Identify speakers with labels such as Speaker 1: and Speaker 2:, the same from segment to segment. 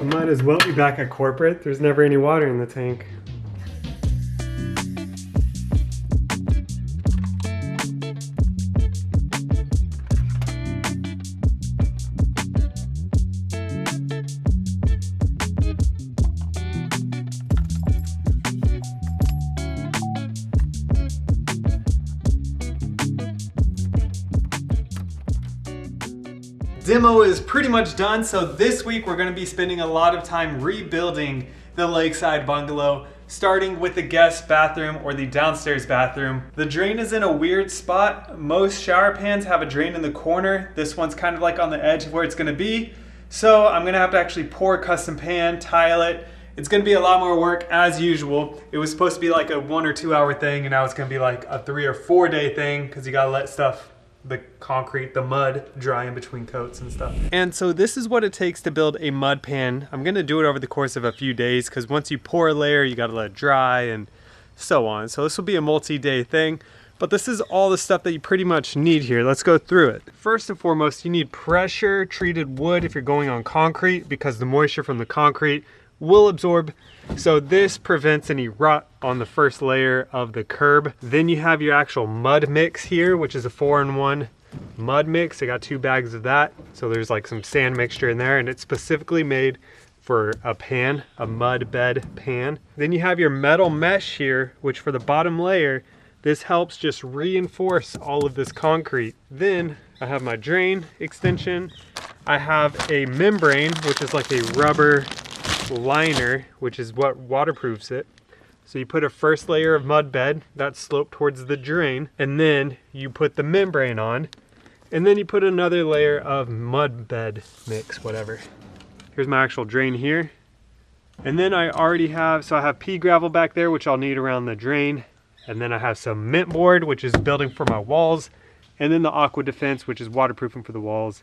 Speaker 1: Might as well be back at corporate. There's never any water in the tank. Demo is pretty much done, so this week we're going to be spending a lot of time rebuilding the Lakeside bungalow, starting with the guest bathroom or the downstairs bathroom. The drain is in a weird spot. Most shower pans have a drain in the corner. This one's kind of like on the edge of where it's going to be. So I'm going to have to actually pour a custom pan, tile it. It's going to be a lot more work as usual. It was supposed to be like a 1 or 2 hour thing, and now it's going to be like a 3 or 4 day thing because you got to let stuff, the concrete, the mud, dry in between coats and stuff. And so this is what it takes to build a mud pan. I'm gonna do it over the course of a few days because once you pour a layer, you gotta let it dry and so on. So this will be a multi-day thing, but this is all the stuff that you pretty much need here. Let's go through it. First and foremost, you need pressure treated wood if you're going on concrete because the moisture from the concrete will absorb. So this prevents any rot on the first layer of the curb. Then you have your actual mud mix here, which is a 4-in-1 mud mix. I got 2 bags of that. So there's like some sand mixture in there, and it's specifically made for a pan, a mud bed pan. Then you have your metal mesh here, which for the bottom layer, this helps just reinforce all of this concrete. Then I have my drain extension. I have a membrane, which is like a rubber liner, which is what waterproofs it. So you put a first layer of mud bed that's sloped towards the drain, and then you put the membrane on, and then you put another layer of mud bed mix, whatever. Here's my actual drain here. And then I already have, so I have pea gravel back there, which I'll need around the drain. And then I have some mint board, which is building for my walls. And then the aqua defense, which is waterproofing for the walls.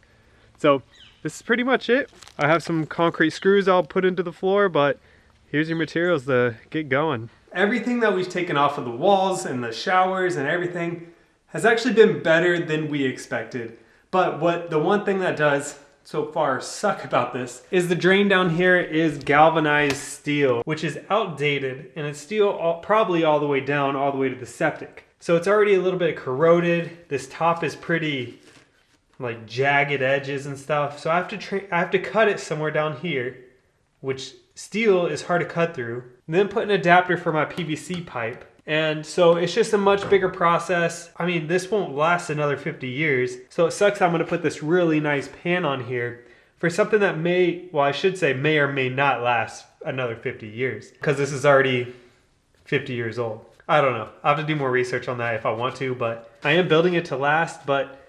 Speaker 1: So this is pretty much it. I have some concrete screws I'll put into the floor, but here's your materials to get going. Everything that we've taken off of the walls and the showers and everything has actually been better than we expected. But the one thing that does so far suck about this is the drain down here is galvanized steel, which is outdated, and it's steel probably all the way down, all the way to the septic. So it's already a little bit corroded. This top is pretty like jagged edges and stuff. So I have to cut it somewhere down here, which steel is hard to cut through. And then put an adapter for my PVC pipe. And so it's just a much bigger process. I mean, this won't last another 50 years. So it sucks I'm gonna put this really nice pan on here for something that may or may not last another 50 years. Because this is already 50 years old. I don't know. I'll have to do more research on that if I want to, but I am building it to last, but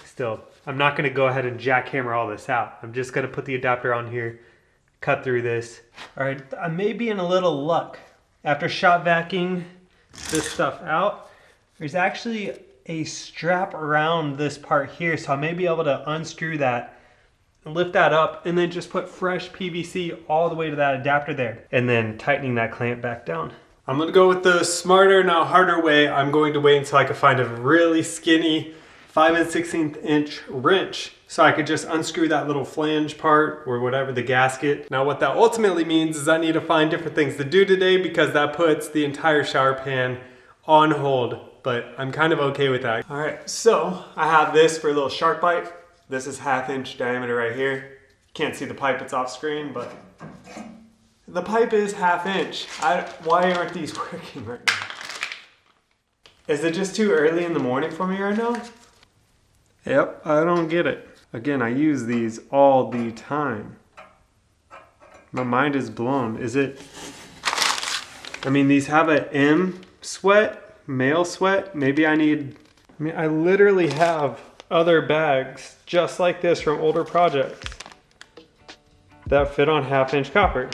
Speaker 1: still, I'm not gonna go ahead and jackhammer all this out. I'm just gonna put the adapter on here, cut through this. All right, I may be in a little luck. After shop vacuuming this stuff out, there's actually a strap around this part here, so I may be able to unscrew that, lift that up, and then just put fresh PVC all the way to that adapter there, and then tightening that clamp back down. I'm gonna go with the smarter, not harder way. I'm going to wait until I can find a really skinny 5 1/16 inch wrench so I could just unscrew that little flange part or whatever, the gasket. Now what that ultimately means is I need to find different things to do today because that puts the entire shower pan on hold, but I'm kind of okay with that. All right, so I have this for a little shark bite. This is 1/2 inch diameter right here. You can't see the pipe, it's off screen, but the pipe is 1/2 inch. Why aren't these working right now? Is it just too early in the morning for me right now? Yep, I don't get it. Again, I use these all the time. My mind is blown. Is it, I mean, these have an M sweat, male sweat. Maybe I literally have other bags just like this from older projects that fit on 1/2 inch copper.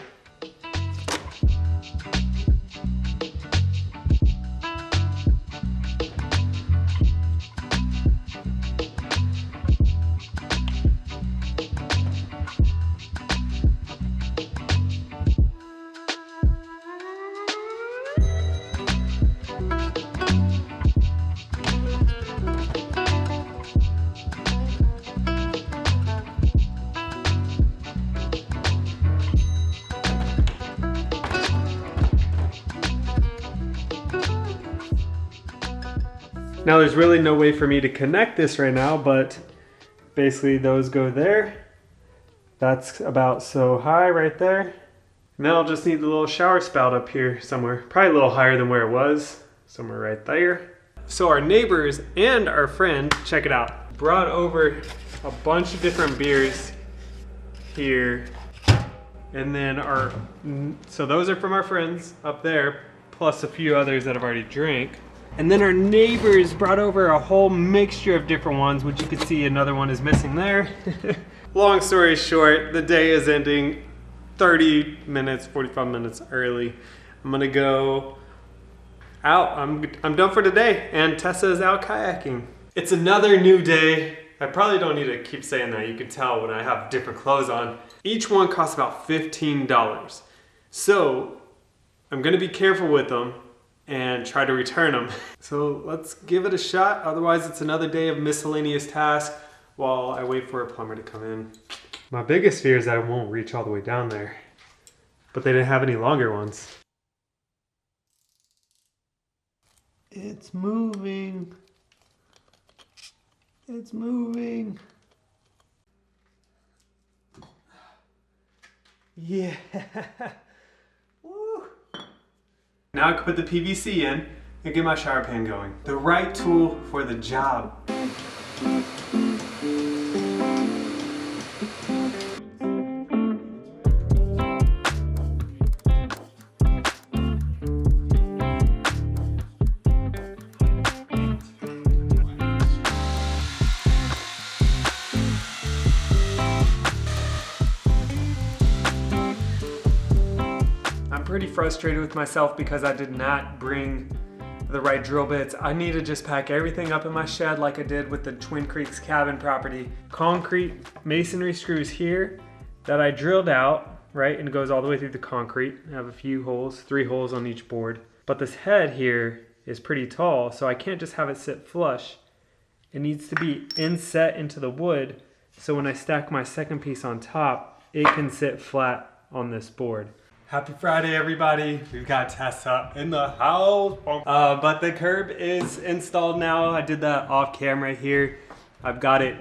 Speaker 1: Now there's really no way for me to connect this right now, but basically those go there. That's about so high right there. And then I'll just need the little shower spout up here somewhere. Probably a little higher than where it was. Somewhere right there. So our neighbors and our friend, check it out, brought over a bunch of different beers here. And then so those are from our friends up there, plus a few others that I've already drank. And then our neighbors brought over a whole mixture of different ones, which you can see another one is missing there. Long story short, the day is ending 30 minutes, 45 minutes early. I'm gonna go out. I'm done for today, and Tessa is out kayaking. It's another new day. I probably don't need to keep saying that. You can tell when I have different clothes on. Each one costs about $15. So I'm gonna be careful with them and try to return them. So let's give it a shot. Otherwise it's another day of miscellaneous tasks while I wait for a plumber to come in. My biggest fear is that I won't reach all the way down there, but they didn't have any longer ones. It's moving. It's moving. Yeah. Woo. Now I can put the PVC in and get my shower pan going. The right tool for the job. Pretty frustrated with myself because I did not bring the right drill bits. I need to just pack everything up in my shed like I did with the Twin Creeks cabin property. Concrete masonry screws here that I drilled out, right, and it goes all the way through the concrete. I have a few holes, 3 holes on each board. But this head here is pretty tall, so I can't just have it sit flush. It needs to be inset into the wood, so when I stack my second piece on top, it can sit flat on this board. Happy Friday, everybody. We've got Tessa in the house. But the curb is installed now. I did that off camera here. I've got it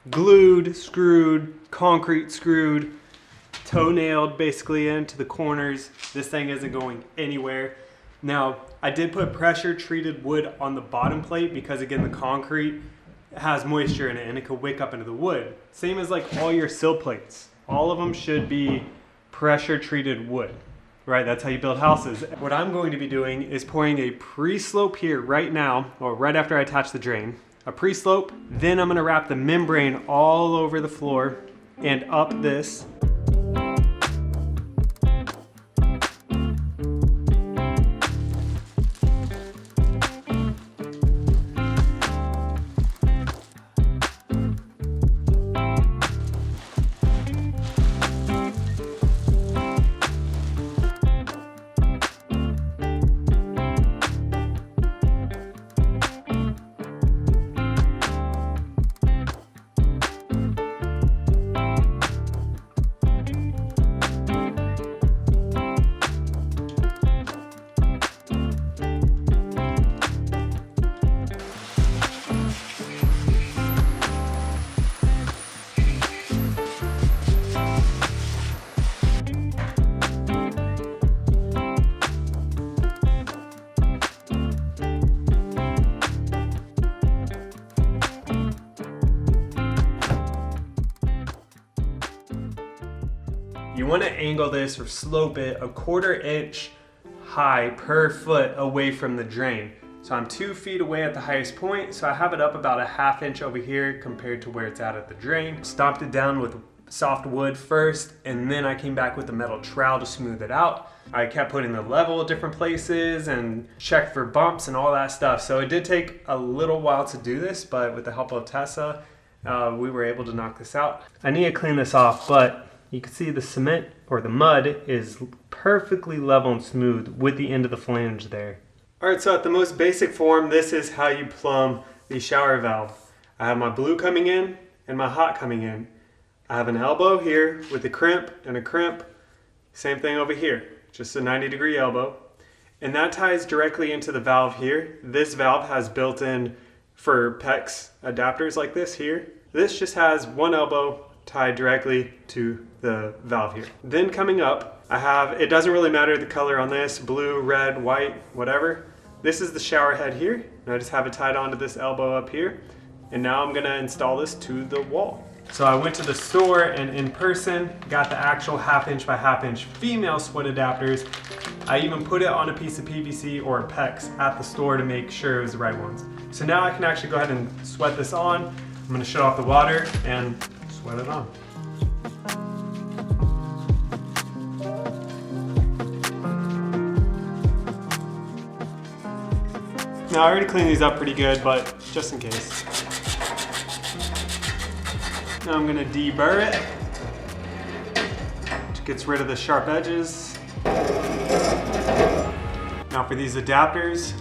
Speaker 1: glued, screwed, concrete screwed, toe-nailed basically into the corners. This thing isn't going anywhere. Now, I did put pressure treated wood on the bottom plate because again, the concrete has moisture in it and it could wick up into the wood. Same as like all your sill plates. All of them should be pressure treated wood, right? That's how you build houses. What I'm going to be doing is pouring a pre-slope here right now, or right after I attach the drain, a pre-slope. Then I'm gonna wrap the membrane all over the floor and up this. You want to angle this or slope it 1/4 inch high per foot away from the drain. So I'm 2 feet away at the highest point, so I have it up about 1/2 inch over here compared to where it's at the drain. Stomped it down with soft wood first, and then I came back with a metal trowel to smooth it out. I kept putting the level at different places and checked for bumps and all that stuff. So it did take a little while to do this, but with the help of Tessa, we were able to knock this out. I need to clean this off, but you can see the cement or the mud is perfectly level and smooth with the end of the flange there. All right, so at the most basic form, this is how you plumb the shower valve. I have my blue coming in and my hot coming in. I have an elbow here with a crimp and a crimp. Same thing over here, just a 90-degree elbow. And that ties directly into the valve here. This valve has built-in for PEX adapters like this here. This just has one elbow tied directly to the valve here. Then coming up, I have, it doesn't really matter the color on this, blue, red, white, whatever. This is the shower head here, and I just have it tied onto this elbow up here. And now I'm gonna install this to the wall. So I went to the store and in person got the actual 1/2 inch by 1/2 inch female sweat adapters. I even put it on a piece of PVC or a PEX at the store to make sure it was the right ones. So now I can actually go ahead and sweat this on. I'm gonna shut off the water and sweat it on. Now I already cleaned these up pretty good, but just in case. Now I'm gonna deburr it, which gets rid of the sharp edges. Now for these adapters,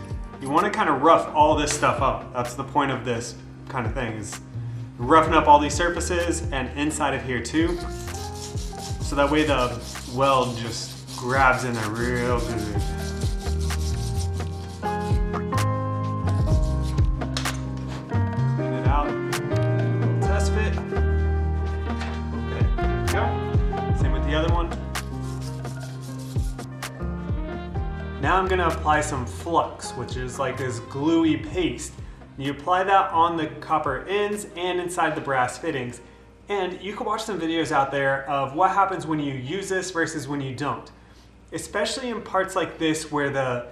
Speaker 1: you wanna kind of rough all this stuff up. That's the point of this kind of thing, is roughen up all these surfaces and inside of here too. So that way the weld just grabs in there real good. Now I'm gonna apply some flux, which is like this gluey paste. You apply that on the copper ends and inside the brass fittings. And you can watch some videos out there of what happens when you use this versus when you don't. Especially in parts like this where the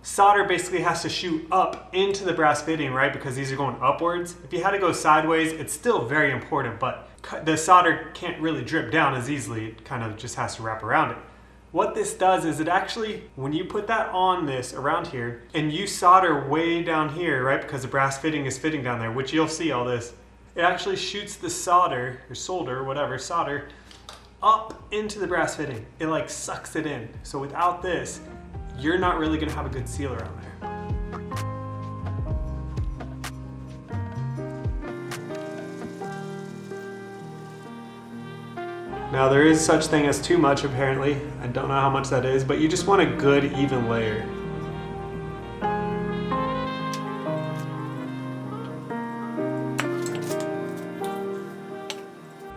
Speaker 1: solder basically has to shoot up into the brass fitting, right? Because these are going upwards. If you had to go sideways, it's still very important, but the solder can't really drip down as easily. It kind of just has to wrap around it. What this does is it actually, when you put that on this around here and you solder way down here, right, because the brass fitting is fitting down there, which you'll see all this, it actually shoots the solder, or solder, whatever, solder, up into the brass fitting. It like sucks it in. So without this, you're not really gonna have a good sealer on there. Now there is such thing as too much apparently. I don't know how much that is, but you just want a good even layer.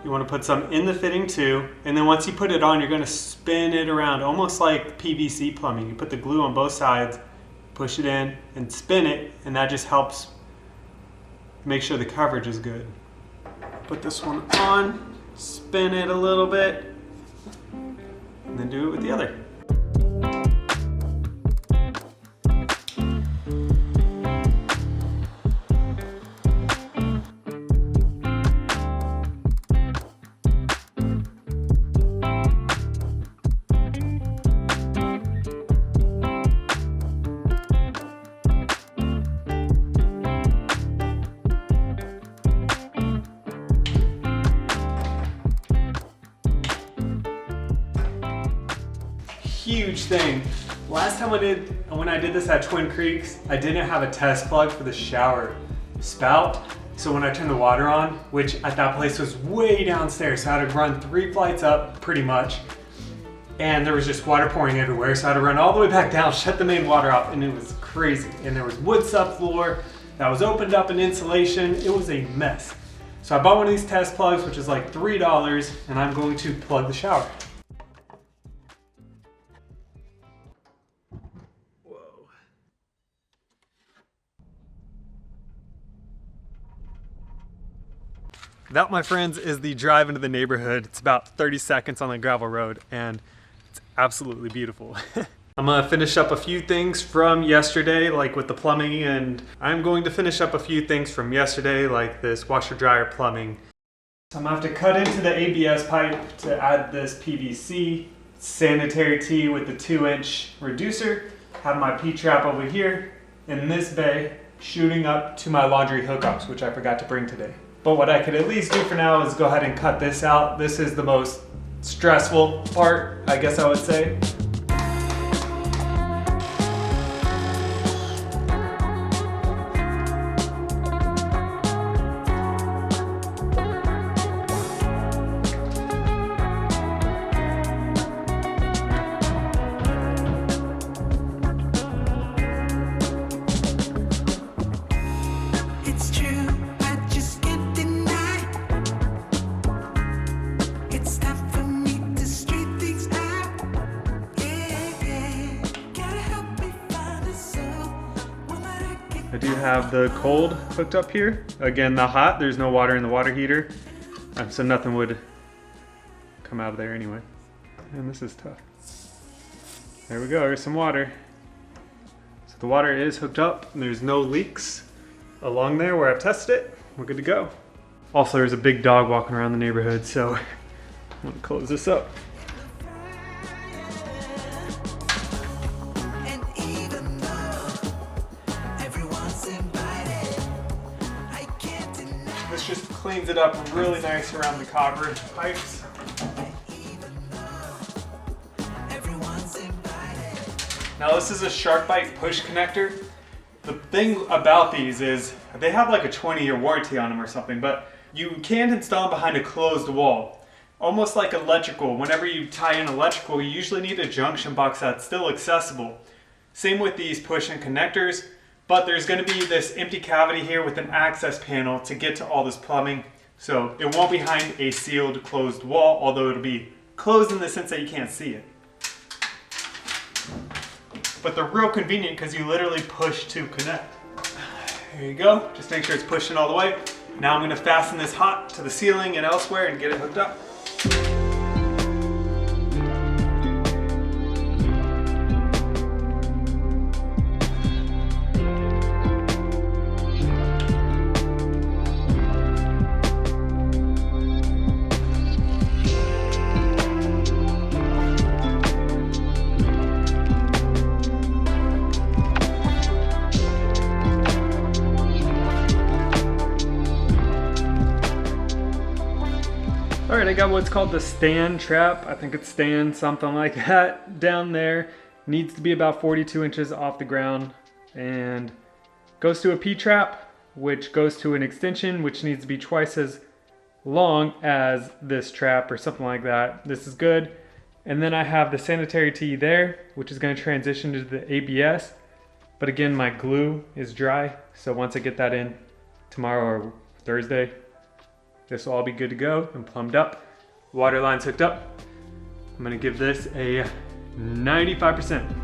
Speaker 1: You want to put some in the fitting too, and then once you put it on, you're going to spin it around, almost like PVC plumbing. You put the glue on both sides, push it in, and spin it, and that just helps make sure the coverage is good. Put this one on. Spin it a little bit, and then do it with the other. Huge thing. Last time when I did this at Twin Creeks, I didn't have a test plug for the shower spout. So when I turned the water on, which at that place was way downstairs, so I had to run 3 flights up pretty much. And there was just water pouring everywhere, so I had to run all the way back down, shut the main water off, and it was crazy. And there was wood subfloor that was opened up in insulation. It was a mess. So I bought one of these test plugs, which is like $3, and I'm going to plug the shower. That, my friends, is the drive into the neighborhood. It's about 30 seconds on the gravel road, and it's absolutely beautiful. I'm gonna finish up a few things from yesterday, like with the plumbing, and I'm going to finish up a few things from yesterday, like this washer dryer plumbing. So I'm gonna have to cut into the ABS pipe to add this PVC sanitary tee with the 2-inch reducer, have my P-trap over here in this bay, shooting up to my laundry hookups, which I forgot to bring today. But what I could at least do for now is go ahead and cut this out. This is the most stressful part, I guess I would say. I do have the cold hooked up here. Again, the hot, there's no water in the water heater. So nothing would come out of there anyway. And this is tough. There we go, there's some water. So the water is hooked up and there's no leaks along there where I've tested it. We're good to go. Also, there's a big dog walking around the neighborhood, so I'm gonna close this up. This just cleans it up really nice around the copper pipes. Now this is a SharkBite push connector. The thing about these is they have like a 20-year warranty on them or something, but you can't install them behind a closed wall. Almost like electrical. Whenever you tie in electrical, you usually need a junction box that's still accessible. Same with these push-in connectors, but there's going to be this empty cavity here with an access panel to get to all this plumbing. So it won't be behind a sealed closed wall, although it'll be closed in the sense that you can't see it. But they're real convenient because you literally push to connect. There you go. Just make sure it's pushing all the way. Now I'm going to fasten this hot to the ceiling and elsewhere and get it hooked up. Alright, I got what's called the stand trap. I think it's stand something like that down there. Needs to be about 42 inches off the ground and goes to a P-trap, which goes to an extension, which needs to be twice as long as this trap or something like that. This is good. And then I have the sanitary tee there, which is going to transition to the ABS. But again, my glue is dry. So once I get that in tomorrow or Thursday, this will all be good to go and plumbed up. Water line's hooked up. I'm gonna give this a 95%.